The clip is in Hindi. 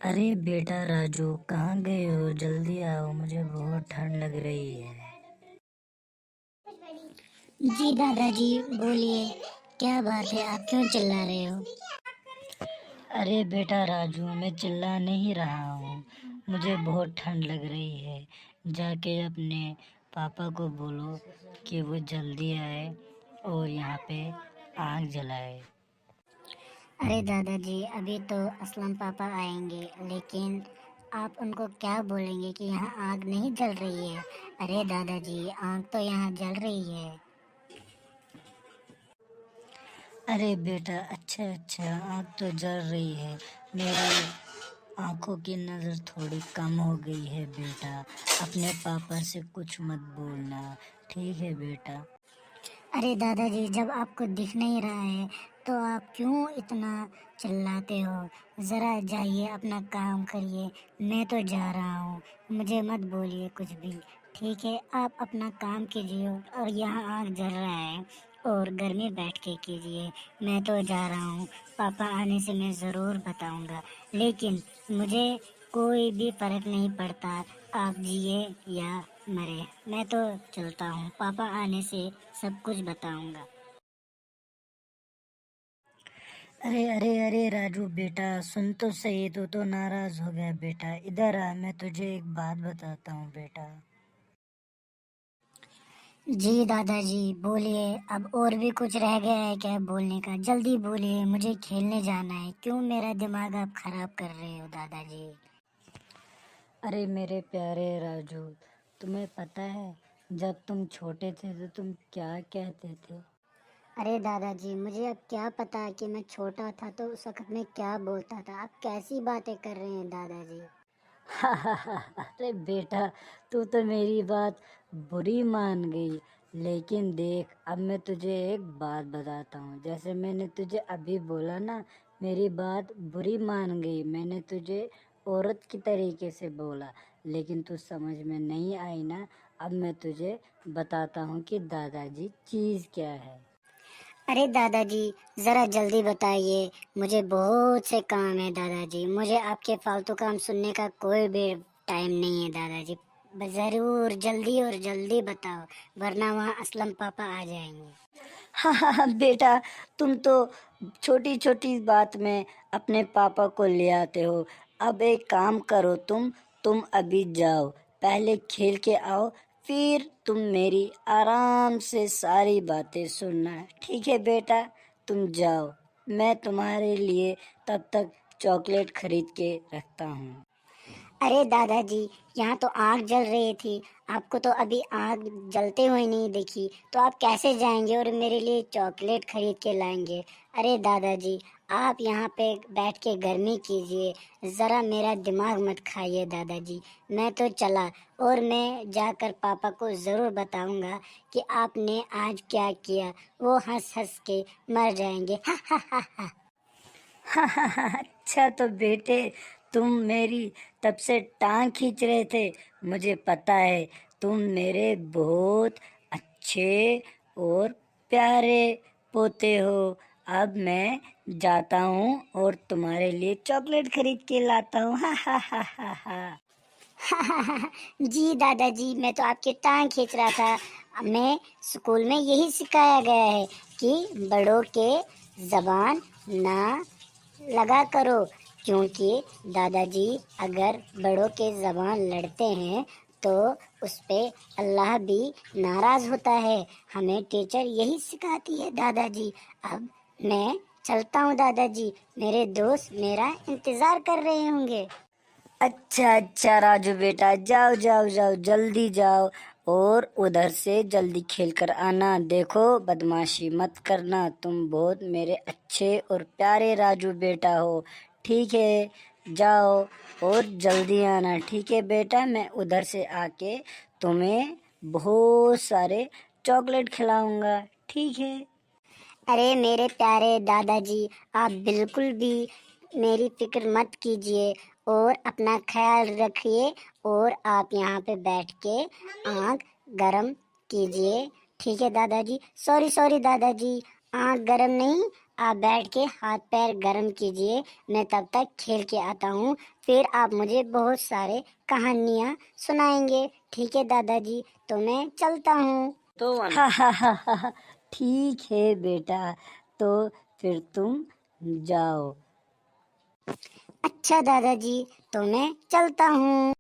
अरे बेटा राजू, कहाँ गए हो? जल्दी आओ, मुझे बहुत ठंड लग रही है। जी दादाजी, बोलिए। क्या बात है, आप क्यों चिल्ला रहे हो? अरे बेटा राजू, मैं चिल्ला नहीं रहा हूँ। मुझे बहुत ठंड लग रही है। जाके अपने पापा को बोलो कि वो जल्दी आए और यहाँ पे आग जलाए। अरे दादाजी, अभी तो असलम पापा आएंगे, लेकिन आप उनको क्या बोलेंगे कि यहाँ आग नहीं जल रही है? अरे दादाजी, आग तो यहाँ जल रही है। अरे बेटा, अच्छा अच्छा, आग तो जल रही है। मेरी आंखों की नज़र थोड़ी कम हो गई है बेटा। अपने पापा से कुछ मत बोलना, ठीक है बेटा? अरे दादाजी, जब आपको दिख नहीं रहा है तो आप क्यों इतना चिल्लाते हो? ज़रा जाइए, अपना काम करिए। मैं तो जा रहा हूँ, मुझे मत बोलिए कुछ भी। ठीक है, आप अपना काम कीजिए। और यहाँ आग जल रहा है और घर में बैठ के कीजिए। मैं तो जा रहा हूँ, पापा आने से मैं ज़रूर बताऊँगा। लेकिन मुझे कोई भी फर्क नहीं पड़ता, आप जिए या मरे। मैं तो चलता हूँ, पापा आने से सब कुछ बताऊंगा। अरे अरे अरे राजू बेटा, सुन तो सही। तो नाराज हो गया बेटा। इधर आ, मैं तुझे एक बात बताता हूँ बेटा। जी दादाजी, बोलिए। अब और भी कुछ रह गया है क्या बोलने का? जल्दी बोलिए, मुझे खेलने जाना है। क्यों मेरा दिमाग आप खराब कर रहे हो दादाजी? अरे मेरे प्यारे राजू, तुम्हें पता है जब तुम छोटे थे तो तुम क्या कहते थे? अरे दादाजी, मुझे अब क्या पता कि मैं छोटा था तो उस वक्त मैं क्या बोलता था। आप कैसी बातें कर रहे हैं दादाजी? अरे बेटा, तू तो मेरी बात बुरी मान गई। लेकिन देख, अब मैं तुझे एक बात बताता हूँ। जैसे मैंने तुझे अभी बोला ना, मेरी बात बुरी मान गई। मैंने तुझे औरत की तरीके से बोला, लेकिन तू समझ में नहीं आई ना। अब मैं तुझे बताता हूँ कि दादाजी चीज़ क्या है। अरे दादाजी, जरा जल्दी बताइए, मुझे बहुत से काम है दादाजी। मुझे आपके फालतू काम सुनने का कोई भी टाइम नहीं है दादाजी। जरूर जल्दी और जल्दी बताओ, वरना वहाँ असलम पापा आ जाएंगे। हाँ हाँ हाँ बेटा, तुम तो छोटी छोटी बात में अपने पापा को ले आते हो। अब एक काम करो, तुम अभी जाओ, पहले खेल के आओ, फिर तुम मेरी आराम से सारी बातें सुनना, ठीक है बेटा? तुम जाओ, मैं तुम्हारे लिए तब तक चॉकलेट खरीद के रखता हूँ। अरे दादाजी, यहाँ तो आग जल रही थी। आपको तो अभी आग जलते हुए नहीं दिखी, तो आप कैसे जाएंगे और मेरे लिए चॉकलेट खरीद के लाएंगे? अरे दादाजी, आप यहाँ पे बैठ के गर्मी कीजिए। ज़रा मेरा दिमाग मत खाइए दादाजी। मैं तो चला, और मैं जाकर पापा को ज़रूर बताऊंगा कि आपने आज क्या किया। वो हंस हंस के मर जाएंगे। हा हा हा हा। अच्छा तो बेटे, तुम मेरी तब से टांग खींच रहे थे। मुझे पता है, तुम मेरे बहुत अच्छे और प्यारे पोते हो। अब मैं जाता हूँ और तुम्हारे लिए चॉकलेट खरीद के लाता हूँ। हा हा हा हा हा। जी दादाजी, मैं तो आपकी टांग खींच रहा था। मैं स्कूल में यही सिखाया गया है कि बड़ों के जबान ना लगा करो, क्योंकि दादाजी अगर बड़ों के जबान लड़ते हैं तो उस पे अल्लाह भी नाराज होता है। हमें टीचर यही सिखाती है दादाजी। अब मैं चलता हूँ दादाजी, मेरे दोस्त मेरा इंतजार कर रहे होंगे। अच्छा अच्छा राजू बेटा, जाओ जाओ जाओ, जल्दी जाओ और उधर से जल्दी खेल कर आना। देखो, बदमाशी मत करना। तुम बहुत मेरे अच्छे और प्यारे राजू बेटा हो, ठीक है? जाओ और जल्दी आना, ठीक है बेटा? मैं उधर से आके तुम्हें बहुत सारे चॉकलेट खिलाऊंगा, ठीक है? अरे मेरे प्यारे दादाजी, आप बिल्कुल भी मेरी फिक्र मत कीजिए और अपना ख्याल रखिए। और आप यहाँ पे बैठ के आग गरम कीजिए, ठीक है दादाजी? सॉरी सॉरी दादाजी, आग गरम नहीं, आप बैठ के हाथ पैर गर्म कीजिए, मैं तब तक खेल के आता हूँ, फिर आप मुझे बहुत सारे कहानियाँ सुनाएंगे। ठीक है दादाजी, तो मैं चलता हूँ। तो हा हा हा हा हा, ठीक है बेटा, तो फिर तुम जाओ। अच्छा दादाजी, तो मैं चलता हूँ।